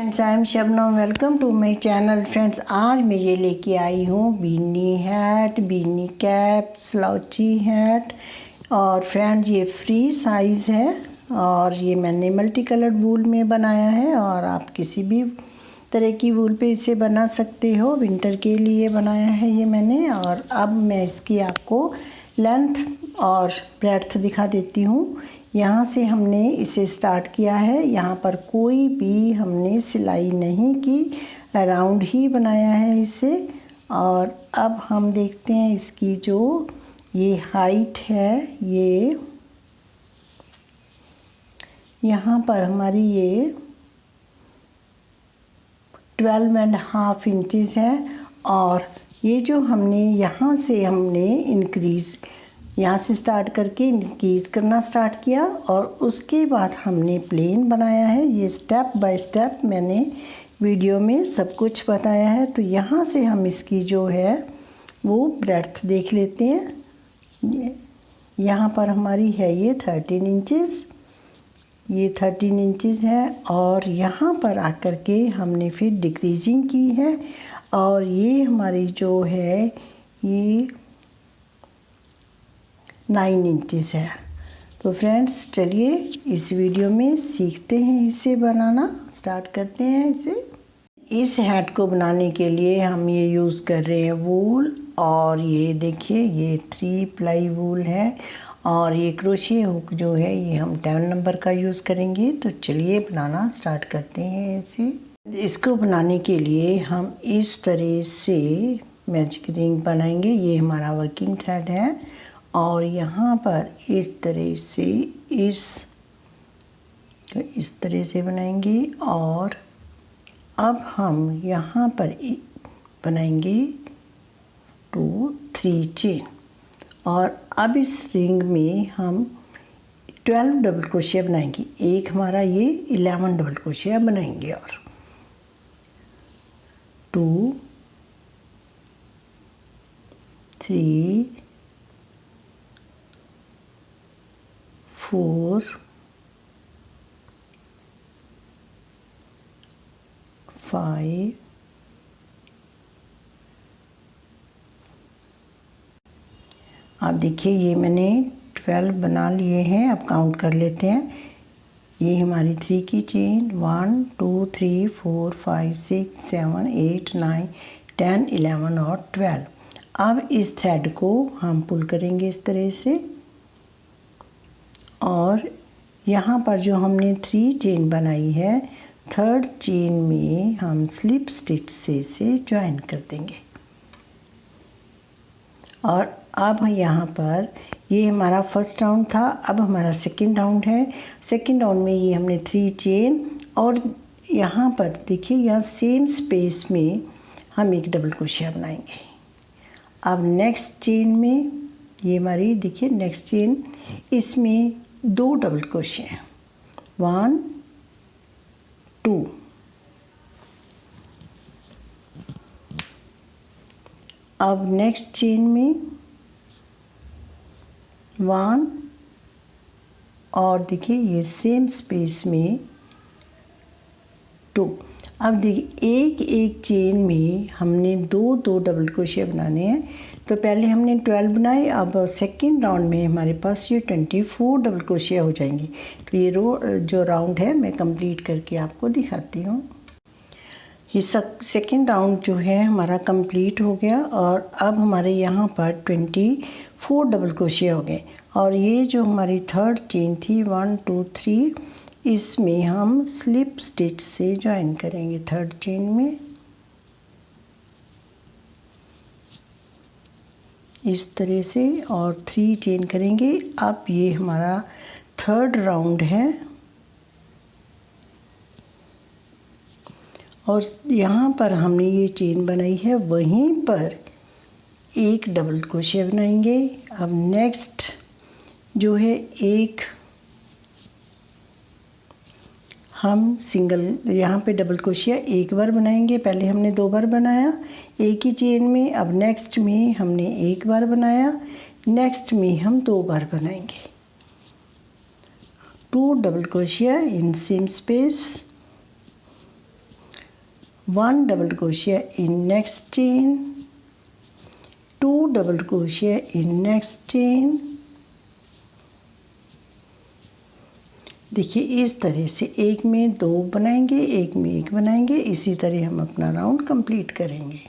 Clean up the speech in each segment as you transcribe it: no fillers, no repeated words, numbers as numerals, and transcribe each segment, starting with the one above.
Friends, I am Shabnam. Welcome to my channel. Friends, आज मैं ये लेके आई हूँ beanie hat, beanie cap, slouchy hat. और फ्रेंड्स, ये फ्री साइज़ है और ये मैंने मल्टी कलर्ड वूल में बनाया है और आप किसी भी तरह की वूल पे इसे बना सकते हो। विंटर के लिए बनाया है ये मैंने। और अब मैं इसकी आपको लेंथ और ब्रेड्थ दिखा देती हूँ। यहाँ से हमने इसे स्टार्ट किया है। यहाँ पर कोई भी हमने सिलाई नहीं की, राउंड ही बनाया है इसे। और अब हम देखते हैं इसकी जो ये हाइट है, ये यहाँ पर हमारी ये 12.5 इंचज़ है। और ये जो हमने यहाँ से हमने इंक्रीज़, यहाँ से स्टार्ट करके इंक्रीज़ करना स्टार्ट किया और उसके बाद हमने प्लेन बनाया है। ये स्टेप बाय स्टेप मैंने वीडियो में सब कुछ बताया है। तो यहाँ से हम इसकी जो है वो ब्रेड्थ देख लेते हैं। यहाँ पर हमारी है ये 13 इंचज़, ये 13 इंचज़ है। और यहाँ पर आकर के हमने फिर डिक्रीजिंग की है और ये हमारी जो है ये 9 इंचज़ है। तो फ्रेंड्स, चलिए इस वीडियो में सीखते हैं, इसे बनाना स्टार्ट करते हैं इसे। इस हैट को बनाने के लिए हम ये यूज़ कर रहे हैं वूल। और ये देखिए, ये 3 प्लाई वूल है और ये क्रोशिया हुक जो है ये हम 10 नंबर का यूज़ करेंगे। तो चलिए बनाना स्टार्ट करते हैं इसे। इसको बनाने के लिए हम इस तरह से मैजिक रिंग बनाएंगे। ये हमारा वर्किंग थ्रेड है और यहाँ पर इस तरह से इस तरह से बनाएंगे। और अब हम यहाँ पर बनाएंगे 2-3 चेन। और अब इस रिंग में हम 12 डबल क्रोशिया बनाएंगे। एक हमारा ये 11 डबल क्रोशिया बनाएंगे और 2, 3, 4, 5, आप देखिए ये मैंने 12 बना लिए हैं। अब काउंट कर लेते हैं। ये हमारी 3 की चेन, 1 2 3 4 5 6 7 8 9 10 11 और 12। अब इस थ्रेड को हम पुल करेंगे इस तरह से। और यहाँ पर जो हमने 3 चेन बनाई है, 3rd चेन में हम स्लिप स्टिच से इसे ज्वाइन कर देंगे। और अब यहाँ पर ये हमारा फर्स्ट राउंड था, अब हमारा सेकंड राउंड है। सेकंड राउंड में ये हमने 3 चेन और यहाँ पर देखिए, यहाँ सेम स्पेस में हम एक डबल क्रोशिया बनाएंगे। अब नेक्स्ट चेन में ये हमारी देखिए नेक्स्ट चेन, इसमें 2 डबल क्रोशिया, 1 2। अब नेक्स्ट चेन में 1 और देखिए ये सेम स्पेस में 2। अब देखिए एक एक चेन में हमने 2 डबल क्रोशिया बनाने हैं। तो पहले हमने 12 बनाए, अब सेकंड राउंड में हमारे पास ये 24 डबल क्रोशिया हो जाएंगी। तो ये जो राउंड है मैं कंप्लीट करके आपको दिखाती हूँ। ये सेकंड राउंड जो है हमारा कंप्लीट हो गया और अब हमारे यहाँ पर 24 डबल क्रोशिया हो गए। और ये जो हमारी 3rd चेन थी 1 2 3, इसमें हम स्लिप स्टिच से ज्वाइन करेंगे 3rd चेन में इस तरह से और 3 चेन करेंगे। अब ये हमारा 3rd राउंड है और यहाँ पर हमने ये चेन बनाई है, वहीं पर एक डबल क्रोशिया बनाएंगे। अब नेक्स्ट जो है एक हम सिंगल यहाँ पे डबल क्रोशिया एक बार बनाएंगे। पहले हमने 2 बार बनाया एक ही चेन में, अब नेक्स्ट में हमने एक बार बनाया, नेक्स्ट में हम 2 बार बनाएंगे। 2 double crochet in same space 1 double crochet in next chain, 2 double crochet in next chain। देखिए इस तरह से एक में 2 बनाएंगे, एक में 1 बनाएंगे, इसी तरह हम अपना राउंड कंप्लीट करेंगे।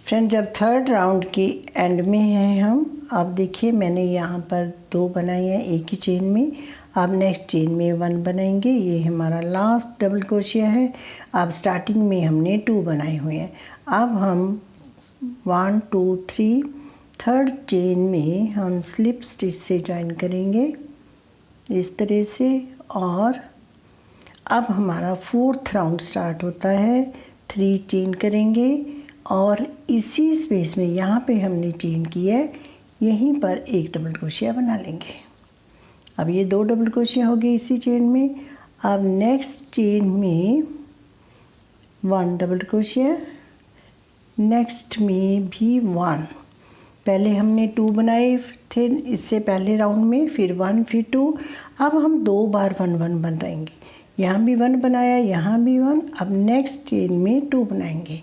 फ्रेंड जब थर्ड राउंड के एंड में हैं हम, आप देखिए मैंने यहाँ पर 2 बनाए हैं एक ही चेन में। अब नेक्स्ट चेन में 1 बनाएंगे, ये हमारा लास्ट डबल क्रोशिया है। अब स्टार्टिंग में हमने 2 बनाए हुए हैं। अब हम 1 2 3 थर्ड चेन में हम स्लिप स्टिच से ज्वाइन करेंगे इस तरह से। और अब हमारा फोर्थ राउंड स्टार्ट होता है। 3 चेन करेंगे और इसी स्पेस में यहाँ पे हमने चेन की है, यहीं पर एक डबल क्रोशिया बना लेंगे। अब ये 2 डबल क्रोशिया हो गए इसी चेन में। अब नेक्स्ट चेन में 1 डबल क्रोशिया, नेक्स्ट में भी 1। पहले हमने 2 बनाए थे इससे पहले राउंड में, फिर 1 फिर 2। अब हम 2 बार 1 1 बनाएंगे। यहाँ भी 1 बनाया, यहाँ भी 1। अब नेक्स्ट चेन में 2 बनाएंगे,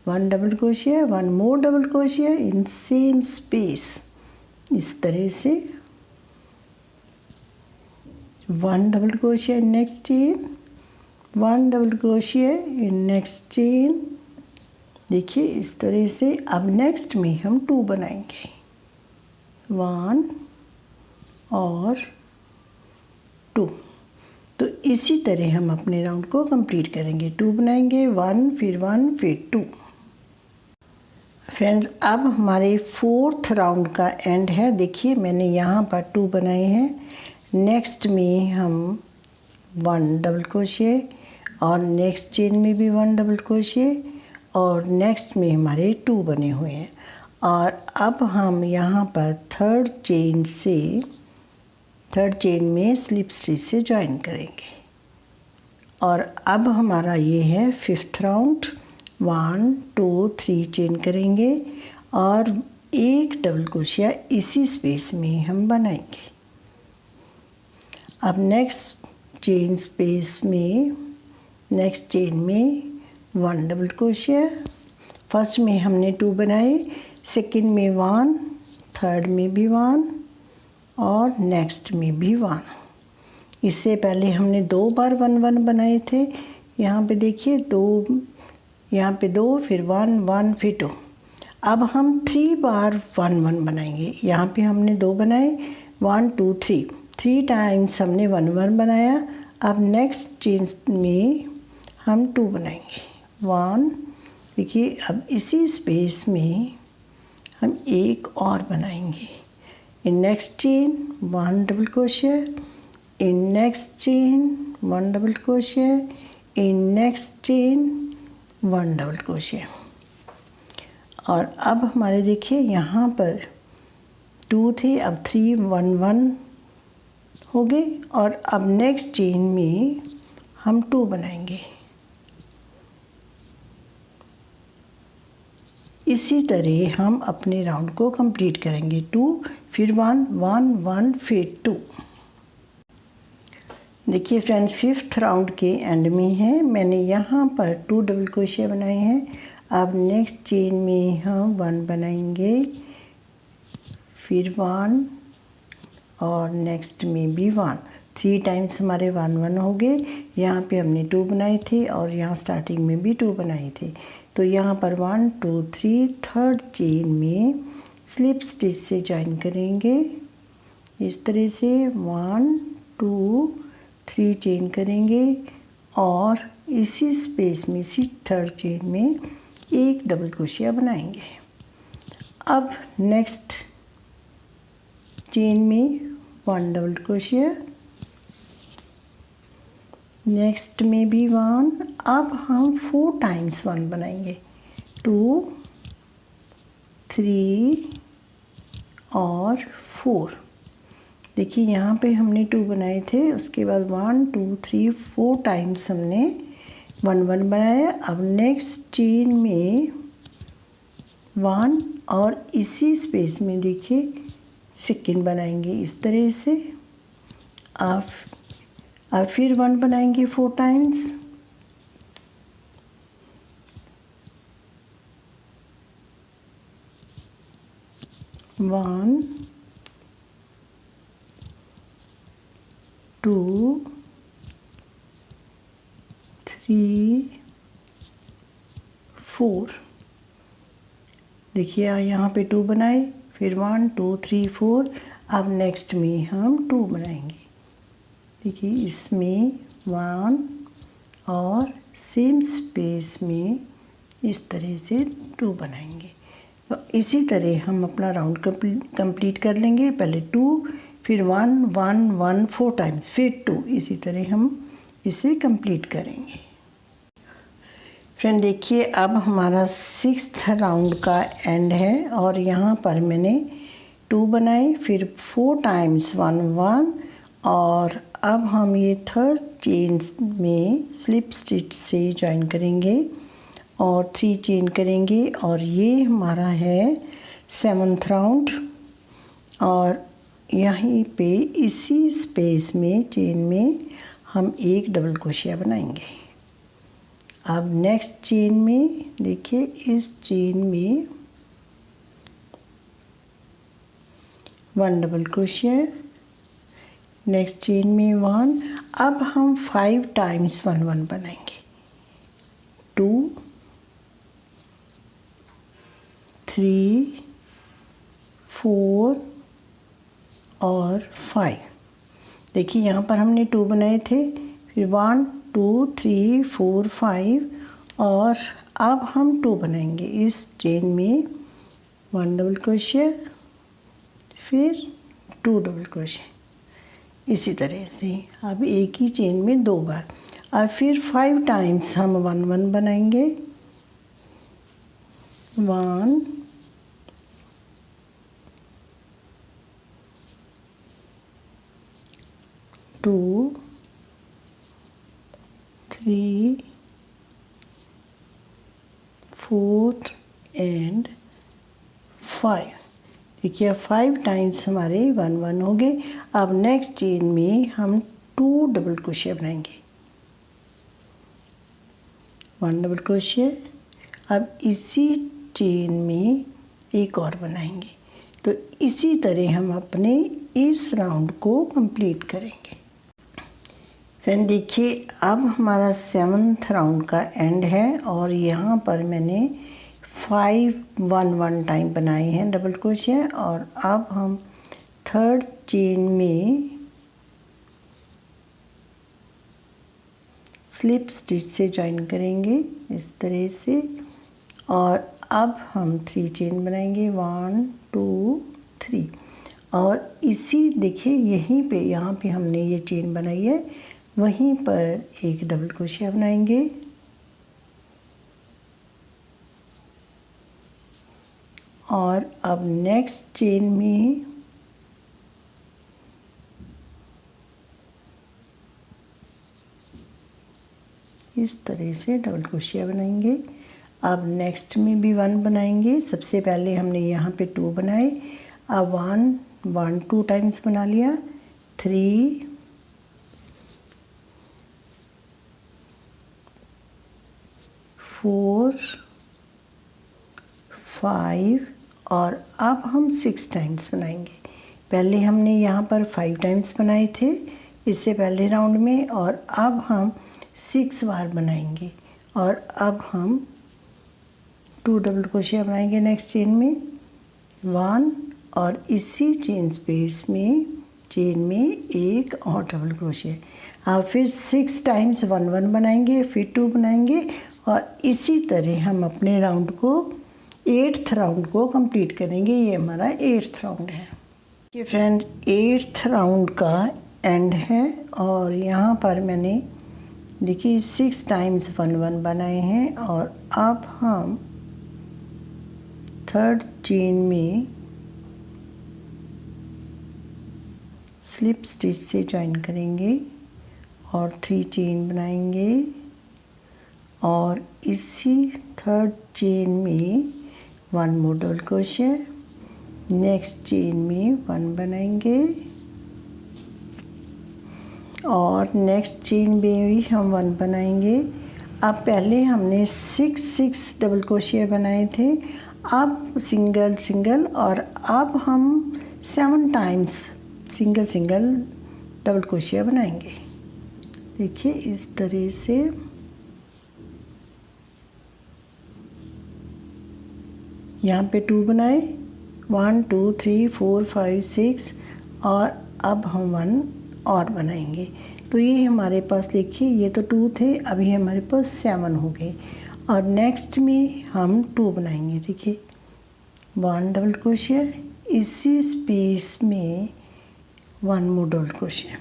1 double crochet, 1 more double crochet in same space, इस तरह से 1 double crochet in next chain, 1 double crochet in next chain. देखिए इस तरह से। अब नेक्स्ट में हम 2 बनाएंगे, 1 और 2। तो इसी तरह हम अपने राउंड को कंप्लीट करेंगे। 2 बनाएंगे, 1 फिर 1 फिर 2। फ्रेंड्स अब हमारे फोर्थ राउंड का एंड है। देखिए मैंने यहाँ पर 2 बनाए हैं। नेक्स्ट में हम 1 डबल क्रोशिया और नेक्स्ट चेन में भी 1 डबल क्रोशिया और नेक्स्ट में हमारे 2 बने हुए हैं। और अब हम यहाँ पर थर्ड चेन में स्लिप स्टिच से ज्वाइन करेंगे। और अब हमारा ये है फिफ्थ राउंड। 1 2 3 चेन करेंगे और एक डबल क्रोशिया इसी स्पेस में हम बनाएंगे। अब नेक्स्ट चेन में 1 डबल क्रोशिया। फर्स्ट में हमने 2 बनाए, सेकंड में 1, थर्ड में भी 1 और नेक्स्ट में भी 1। इससे पहले हमने 2 बार 1 1 बनाए थे। यहाँ पे देखिए 2, यहाँ पे 2 फिर 1 1 फिर 2। अब हम 3 बार 1 1 बनाएंगे। यहाँ पे हमने 2 बनाए, 1 2 3 टाइम्स हमने 1 1 बनाया। अब नेक्स्ट चेन में हम 2 बनाएंगे, 1। देखिए अब इसी स्पेस में हम एक और बनाएंगे। In next chain 1 double crochet, in next chain 1 double crochet, in next chain 1 double crochet. और अब हमारे देखिए यहाँ पर 2 थे, अब 3 1 1 हो गए। और अब नेक्स्ट चेन में हम 2 बनाएंगे। इसी तरह हम अपने राउंड को कंप्लीट करेंगे। 2 फिर 1 1 1 फिर 2। देखिए फ्रेंड्स फिफ्थ राउंड के एंड में है। मैंने यहाँ पर 2 डबल क्रोशिया बनाए हैं। अब नेक्स्ट चेन में हम 1 बनाएंगे, फिर 1 और नेक्स्ट में भी 1। 3 टाइम्स हमारे 1 1 हो गए। यहाँ पे हमने 2 बनाए थे और यहाँ स्टार्टिंग में भी 2 बनाए थे। तो यहाँ पर 1 2 3 थर्ड चेन में स्लिप स्टिच से ज्वाइन करेंगे इस तरह से। 1 2 3 चेन करेंगे और इसी स्पेस में, इसी थर्ड चेन में एक डबल क्रोशिया बनाएंगे। अब नेक्स्ट चेन में 1 डबल क्रोशिया, नेक्स्ट में भी 1। अब हम 4 टाइम्स 1 बनाएंगे, 2 3 और 4। देखिए यहाँ पे हमने 2 बनाए थे, उसके बाद 1 2 3 4 टाइम्स हमने 1 1 बनाया। अब नेक्स्ट चेन में 1 और इसी स्पेस में देखिए सेकंड बनाएंगे इस तरह से। अब फिर 1 बनाएंगे 4 टाइम्स, 1 2 3 4। देखिए यहाँ पे 2 बनाए, फिर 1 2 3 4। अब नेक्स्ट में हम 2 बनाएंगे। देखिए इसमें 1 और सेम स्पेस में इस तरह से 2 बनाएंगे। तो इसी तरह हम अपना राउंड कंप्लीट कर लेंगे। पहले 2, फिर 1 1 1 4 टाइम्स, फिर 2। इसी तरह हम इसे कंप्लीट करेंगे। फ्रेंड देखिए अब हमारा 6th राउंड का एंड है और यहाँ पर मैंने 2 बनाए, फिर 4 टाइम्स 1 1 और अब हम ये 3rd चेन में स्लिप स्टिच से ज्वाइन करेंगे और 3 चेन करेंगे और ये हमारा है 7th राउंड। और यहीं पे इसी स्पेस में चेन में हम एक डबल क्रोशिया बनाएंगे। अब नेक्स्ट चेन में देखिए इस चेन में 1 डबल क्रोशिया, नेक्स्ट चेन में 1। अब हम 5 टाइम्स 1 1 बनाएंगे। 2 3 4 और 5। देखिए यहाँ पर हमने 2 बनाए थे, फिर 1 2 3 4 5 और अब हम 2 बनाएंगे इस चेन में 1 डबल क्रोशिया, फिर 2 डबल क्रोशिया। इसी तरह से अब एक ही चेन में 2 बार। अब फिर 5 टाइम्स हम 1 1 बनाएंगे। 1 2 3 4 एंड 5। देखिए 5 टाइम्स हमारे 1 1 हो गए। अब नेक्स्ट चेन में हम 2 डबल क्रोशिया बनाएंगे। 1 डबल क्रोशिया। अब इसी चेन में एक और बनाएंगे। तो इसी तरह हम अपने इस राउंड को कंप्लीट करेंगे। फ्रेंड देखिए अब हमारा 7th राउंड का एंड है और यहाँ पर मैंने 5 1 1 टाइम बनाए हैं डबल क्रोशिया और अब हम 3rd चेन में स्लिप स्टिच से ज्वाइन करेंगे इस तरह से। और अब हम 3 चेन बनाएंगे 1 2 3 और इसी देखिए यहीं पे यहाँ पे हमने ये चेन बनाई है, वहीं पर एक डबल क्रोशिया बनाएंगे और अब नेक्स्ट चेन में इस तरह से डबल क्रोशिया बनाएंगे। अब नेक्स्ट में भी 1 बनाएंगे। सबसे पहले हमने यहाँ पे 2 बनाए, अब 1 1 2 टाइम्स बना लिया, 3 4 5 और अब हम 6 टाइम्स बनाएंगे। पहले हमने यहाँ पर 5 टाइम्स बनाए थे इससे पहले राउंड में और अब हम 6 बार बनाएंगे और अब हम 2 डबल क्रोशिया बनाएंगे नेक्स्ट चेन में 1 और इसी चेन स्पेस में चेन में एक और डबल क्रोशिया। अब फिर 6 टाइम्स 1 1 बनाएंगे, फिर 2 बनाएंगे और इसी तरह हम अपने राउंड को 8th राउंड को कंप्लीट करेंगे। ये हमारा 8th राउंड है। ये फ्रेंड 8th राउंड का एंड है और यहाँ पर मैंने देखिए 6 टाइम्स 1 1 बनाए हैं और अब हम 3rd चेन में स्लिप स्टिच से ज्वाइन करेंगे और 3 चेन बनाएंगे और इसी 3rd चेन में 1 more double crochet, next chain में 1 बनाएंगे और नेक्स्ट चेन में भी हम 1 बनाएंगे। अब पहले हमने 6 6 डबल क्रोशिया बनाए थे, अब सिंगल सिंगल, और अब हम 7 times single single double crochet बनाएंगे। देखिए इस तरह से यहाँ पे 2 बनाए, 1 2 3 4 5 6, और अब हम 1 और बनाएंगे। तो ये हमारे पास देखिए ये तो 2 थे, अभी हमारे पास 7 हो गए। और नेक्स्ट में हम 2 बनाएंगे। देखिए 1 डबल क्रोशिया, इसी स्पेस में 1 मोर डबल क्रोशिया,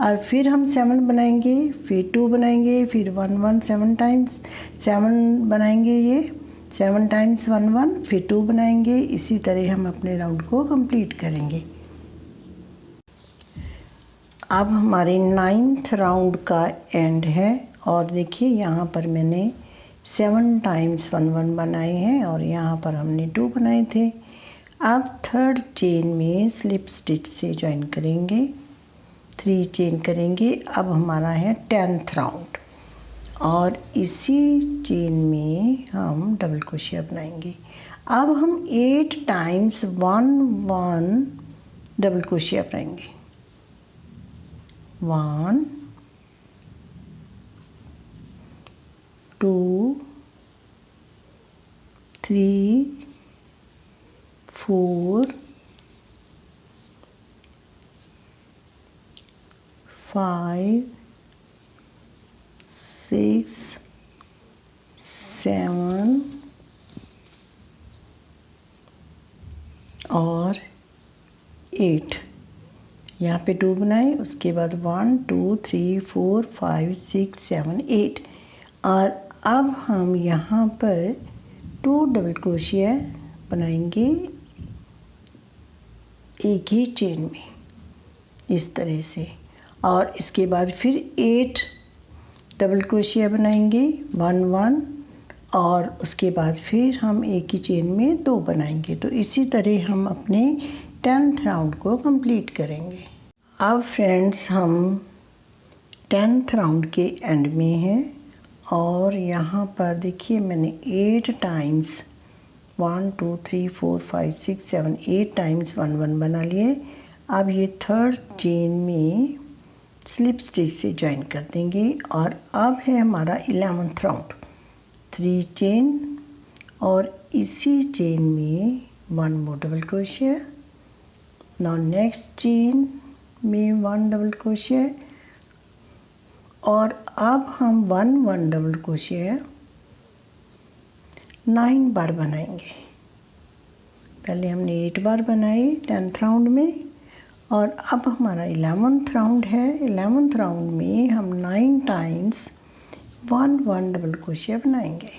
और फिर हम 7 बनाएंगे, फिर 2 बनाएंगे, फिर 1 1 7 टाइम्स 7 बनाएंगे, ये 7 टाइम्स 1 1, फिर 2 बनाएंगे। इसी तरह हम अपने राउंड को कंप्लीट करेंगे। अब हमारे 9th राउंड का एंड है, और देखिए यहाँ पर मैंने 7 टाइम्स 1 1 बनाए हैं, और यहाँ पर हमने 2 बनाए थे। अब 3rd चेन में स्लिप स्टिच से ज्वाइन करेंगे, 3 चेन करेंगे। अब हमारा है 10th राउंड, और इसी चेन में हम डबल क्रोशिया बनाएंगे। अब हम 8 टाइम्स 1 1 डबल क्रोशिया बनाएंगे। 1 2 3 4 5 6 7 और 8। यहाँ पे 2 बनाए, उसके बाद 1 2 3 4 5 6 7 8, और अब हम यहाँ पर 2 डबल क्रोशिया बनाएंगे एक ही चेन में, इस तरह से। और इसके बाद फिर 8 डबल क्रोशिया बनाएंगे 1 1, और उसके बाद फिर हम एक ही चेन में 2 बनाएंगे। तो इसी तरह हम अपने 10th राउंड को कंप्लीट करेंगे। अब फ्रेंड्स हम 10th राउंड के एंड में हैं, और यहाँ पर देखिए मैंने 8 टाइम्स 1 2 3 4 5 6 7 8 टाइम्स 1 1 बना लिए। अब ये 3rd चेन में स्लिप स्टिच से ज्वाइन कर देंगे, और अब है हमारा 11th राउंड। 3 चेन, और इसी चेन में 1 more double crochet. Now next chain में 1 डबल क्रोशिया, और अब हम 1 1 डबल क्रोशिया 9 बार बनाएंगे। पहले हमने 8 बार बनाए 10th राउंड में, और अब हमारा 11th राउंड है। 11th राउंड में हम 9 टाइम्स 1 1 डबल क्रोशिया बनाएंगे।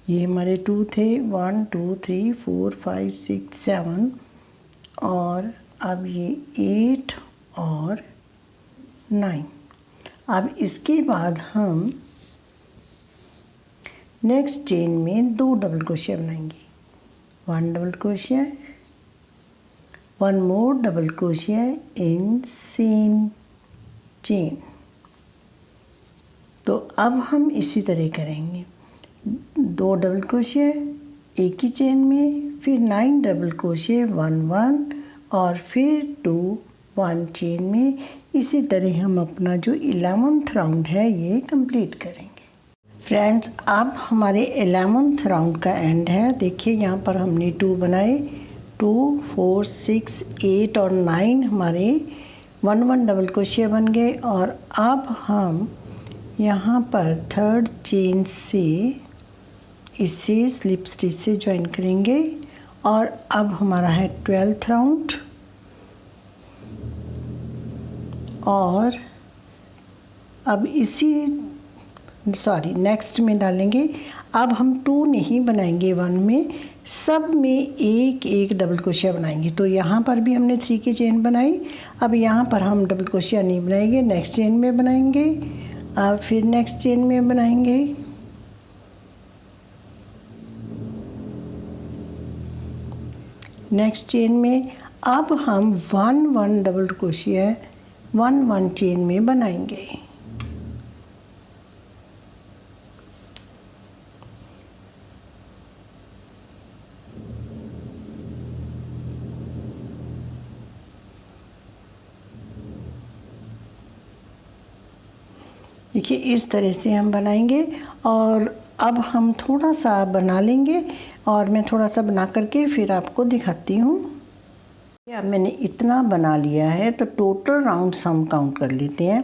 ये हमारे 2 थे, 1 2 3 4 5 6 7, और अब ये 8 और 9। अब इसके बाद हम नेक्स्ट चेन में 2 डबल क्रोशिया बनाएंगे। 1 double crochet, 1 more double crochet in same chain. तो अब हम इसी तरह करेंगे, 2 डबल क्रोशिया एक ही चेन में, फिर 9 डबल क्रोशिया 1 1, और फिर 2 1 चेन में। इसी तरह हम अपना जो 11th राउंड है ये कंप्लीट करेंगे। फ्रेंड्स अब हमारे 11th राउंड का एंड है। देखिए यहाँ पर हमने 2 बनाए, 2 4 6 8 और 9 हमारे 1 1 डबल क्रोशिया बन गए। और अब हम यहाँ पर 3rd चेन से इसे स्लिप स्टिच से ज्वाइन करेंगे, और अब हमारा है 12th राउंड, और अब इसी नेक्स्ट में डालेंगे। अब हम 2 नहीं बनाएंगे 1 में, सब में एक एक डबल क्रोशिया बनाएंगे। तो यहाँ पर भी हमने 3 की चेन बनाई, अब यहाँ पर हम डबल क्रोशिया नहीं बनाएंगे, नेक्स्ट चेन में बनाएंगे, अब फिर नेक्स्ट चेन में बनाएंगे, नेक्स्ट चेन में। अब हम 1 डबल क्रोशिया 1 चेन में बनाएंगे। देखिए इस तरह से हम बनाएंगे और अब हम थोड़ा सा बना लेंगे और मैं थोड़ा सा बना करके फिर आपको दिखाती हूँ। अब मैंने इतना बना लिया है तो टोटल राउंड्स हम काउंट कर लेते हैं।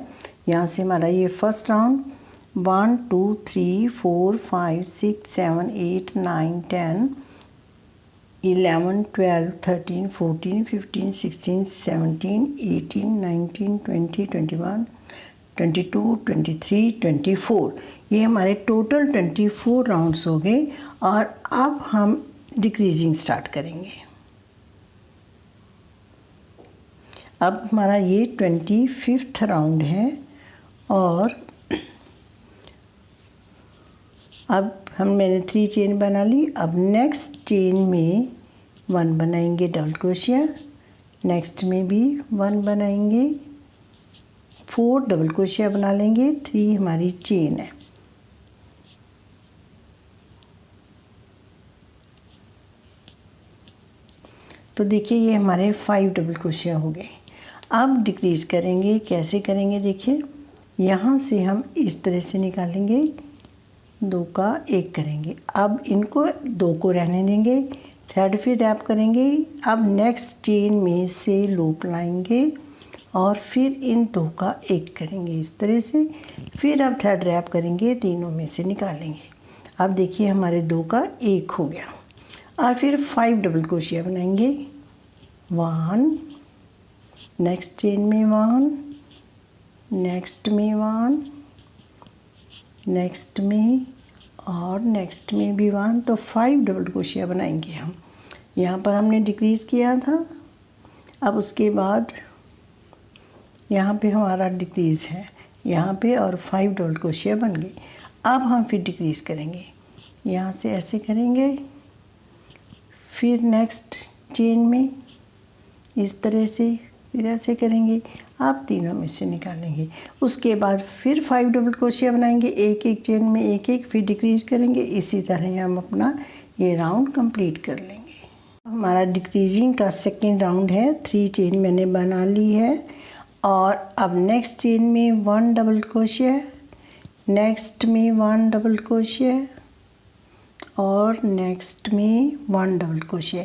यहाँ से हमारा ये फर्स्ट राउंड 1 2 3 4 5 6 7 8 9 10 11 12 13 14 15 16 17 18 19 20 21 22 23 24 ये हमारे टोटल 24 राउंड्स हो गए। और अब हम डिक्रीजिंग स्टार्ट करेंगे। अब हमारा ये 25th राउंड है और अब मैंने 3 चेन बना ली। अब नेक्स्ट चेन में 1 बनाएंगे डबल क्रोशिया, नेक्स्ट में भी 1 बनाएंगे, 4 डबल क्रोशिया बना लेंगे, 3 हमारी चेन है। तो देखिए ये हमारे 5 डबल क्रोशिया हो गए। अब डिक्रीज करेंगे। कैसे करेंगे देखिए, यहाँ से हम इस तरह से निकालेंगे, 2 का 1 करेंगे। अब इनको 2 को रहने देंगे, थ्रेड फिर रैप करेंगे। अब नेक्स्ट चेन में से लूप लाएंगे और फिर इन 2 का 1 करेंगे इस तरह से। फिर अब थ्रेड रैप करेंगे, तीनों में से निकालेंगे। अब देखिए हमारे 2 का 1 हो गया। और फिर 5 डबल क्रोशिया बनाएंगे, 1, नेक्स्ट चेन में 1, नेक्स्ट में 1, नेक्स्ट में और नेक्स्ट में भी 1। तो 5 डबल क्रोशिया बनाएंगे हम। यहाँ पर हमने डिक्रीज किया था। अब उसके बाद यहाँ पे हमारा डिक्रीज है यहाँ पे और 5 डबल क्रोशिया बन गए। अब हम फिर डिक्रीज करेंगे, यहाँ से ऐसे करेंगे, फिर नेक्स्ट चेन में इस तरह से फिर ऐसे करेंगे। आप तीनों में से निकालेंगे। उसके बाद फिर 5 डबल क्रोशिया बनाएंगे, एक एक चेन में एक एक, फिर डिक्रीज करेंगे। इसी तरह हम अपना ये राउंड कंप्लीट कर लेंगे। हमारा डिक्रीजिंग का सेकेंड राउंड है। 3 चेन मैंने बना ली है और अब नेक्स्ट चेन में 1 डबल क्रोशिया, नेक्स्ट में 1 डबल क्रोशिया और नेक्स्ट में 1 डबल क्रोशिया।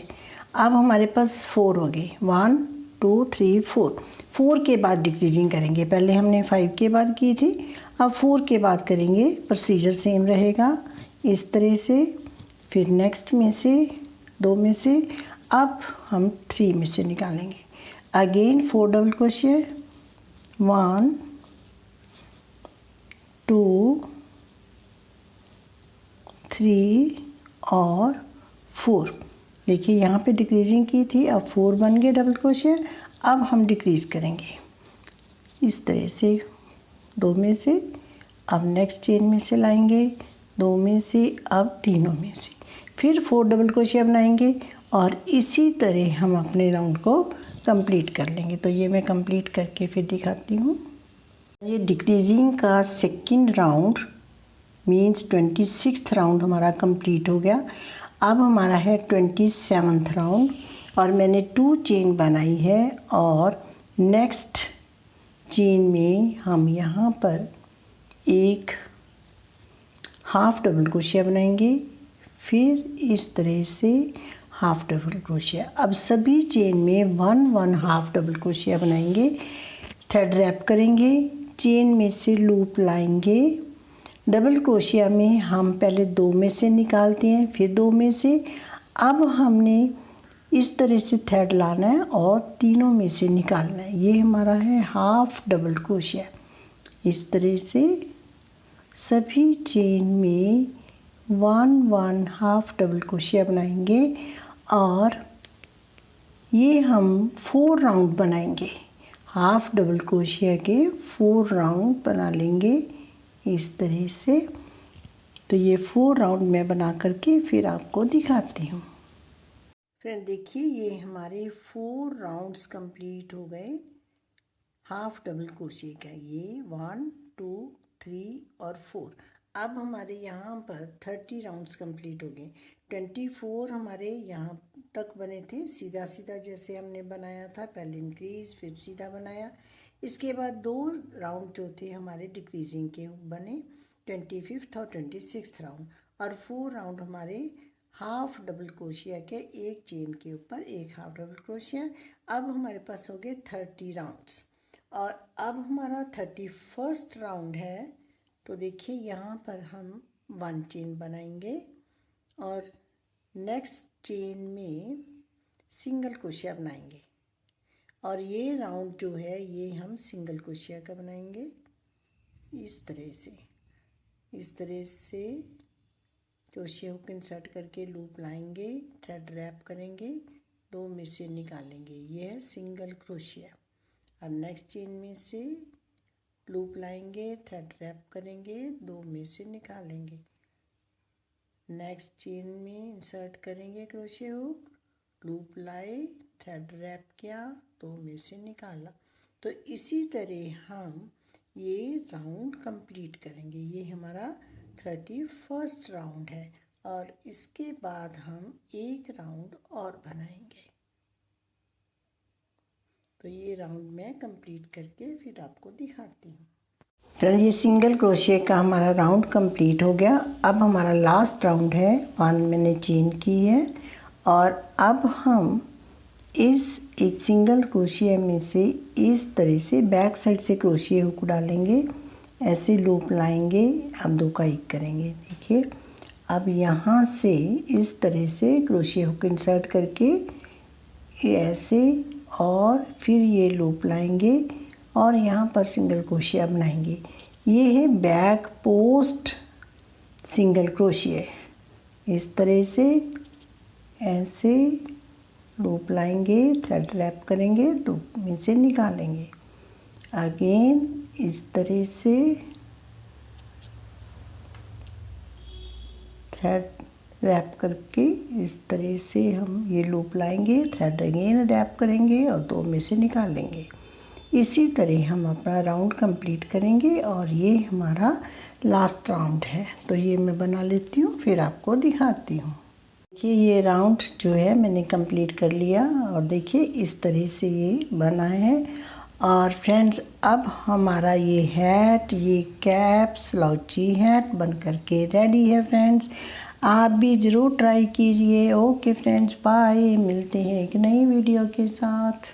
अब हमारे पास 4 हो गए, 1 2 3 4। 4 के बाद डिक्रीजिंग करेंगे। पहले हमने 5 के बाद की थी, अब 4 के बाद करेंगे। प्रोसीजर सेम रहेगा इस तरह से। फिर नेक्स्ट में से 2 में से अब हम 3 में से निकालेंगे। अगेन 4 डबल क्रोशिया, 1 2 3 और 4। देखिए यहाँ पे डिक्रीजिंग की थी, अब 4 बन गए डबल क्रोशिया। अब हम डिक्रीज करेंगे इस तरह से 2 में से। अब नेक्स्ट चेन में से लाएंगे, 2 में से, अब तीनों में से, फिर 4 डबल क्रोशिया बनाएंगे और इसी तरह हम अपने राउंड को कंप्लीट कर लेंगे। तो ये मैं कंप्लीट करके फिर दिखाती हूँ। ये डिक्रीजिंग का second round means 26th round हमारा कंप्लीट हो गया। अब हमारा है 27th राउंड और मैंने 2 चेन बनाई है और नेक्स्ट चेन में हम यहाँ पर एक हाफ डबल क्रोशिया बनाएंगे, फिर इस तरह से हाफ डबल क्रोशिया। अब सभी चेन में 1 हाफ डबल क्रोशिया बनाएंगे, थ्रेड रैप करेंगे, चेन में से लूप लाएंगे। डबल क्रोशिया में हम पहले 2 में से निकालते हैं, फिर 2 में से। अब हमने इस तरह से थ्रेड लाना है और तीनों में से निकालना है। ये हमारा है हाफ डबल क्रोशिया। इस तरह से सभी चेन में 1 हाफ डबल क्रोशिया बनाएंगे और ये हम 4 राउंड बनाएंगे। हाफ डबल क्रोशिया के 4 राउंड बना लेंगे इस तरह से। तो ये 4 राउंड मैं बना करके फिर आपको दिखाती हूँ। फ्रेंड देखिए ये हमारे 4 राउंड्स कंप्लीट हो गए हाफ डबल क्रोशिया का। ये 1 2 3 और 4। अब हमारे यहाँ पर 30 राउंड्स कंप्लीट हो गए। 24 हमारे यहाँ तक बने थे सीधा सीधा जैसे हमने बनाया था, पहले इंक्रीज फिर सीधा बनाया। इसके बाद 2 राउंड जो थे हमारे डिक्रीजिंग के बने, 25th और 26th राउंड, और 4 राउंड हमारे हाफ डबल क्रोशिया के, एक चेन के ऊपर एक हाफ डबल क्रोशिया। अब हमारे पास हो गए 30 राउंड्स और अब हमारा 31st राउंड है। तो देखिए यहाँ पर हम 1 चेन बनाएंगे और नेक्स्ट चेन में सिंगल क्रोशिया बनाएंगे और ये राउंड जो है ये हम सिंगल क्रोशिया का बनाएंगे। इस तरह से क्रोशिया हुक इंसर्ट करके लूप लाएंगे, थ्रेड रैप करेंगे, 2 में से निकालेंगे, ये है सिंगल क्रोशिया। अब नेक्स्ट चेन में से लूप लाएंगे, थ्रेड रैप करेंगे, 2 में से निकालेंगे, नेक्स्ट चेन में इंसर्ट करेंगे क्रोशिया हुक, लूप लाए, थ्रेड रैप किया, 2 में से निकाला। तो इसी तरह हम ये राउंड कंप्लीट करेंगे। ये हमारा 31st राउंड है और इसके बाद हम एक राउंड और बनाएंगे। तो ये राउंड मैं कंप्लीट करके फिर आपको दिखाती हूँ। फ्रेंड ये सिंगल क्रोशिया का हमारा राउंड कंप्लीट हो गया। अब हमारा लास्ट राउंड है, 1 मैंने चेन की है और अब हम इस एक सिंगल क्रोशिया में से इस तरह से बैक साइड से क्रोशिया हुक डालेंगे, ऐसे लूप लाएंगे, अब 2 का 1 करेंगे। देखिए अब यहाँ से इस तरह से क्रोशिया हुक इंसर्ट करके ऐसे और फिर ये लूप लाएंगे और यहाँ पर सिंगल क्रोशिया बनाएंगे। ये है बैक पोस्ट सिंगल क्रोशिया। इस तरह से ऐसे लूप लाएंगे, थ्रेड रैप करेंगे, लूप में से निकालेंगे, अगेन इस तरह से थ्रेड रैप करके इस तरह से हम ये लूप लाएंगे, थ्रेड अगेन रैप करेंगे और 2 में से निकालेंगे। इसी तरह हम अपना राउंड कंप्लीट करेंगे और ये हमारा लास्ट राउंड है। तो ये मैं बना लेती हूँ फिर आपको दिखाती हूँ। देखिए ये राउंड जो है मैंने कंप्लीट कर लिया और देखिए इस तरह से ये बना है। और फ्रेंड्स अब हमारा ये हैट, ये कैप, स्लाउची हैट बन करके रेडी है। फ्रेंड्स आप भी ज़रूर ट्राई कीजिए। ओके फ्रेंड्स बाय, मिलते हैं एक नई वीडियो के साथ।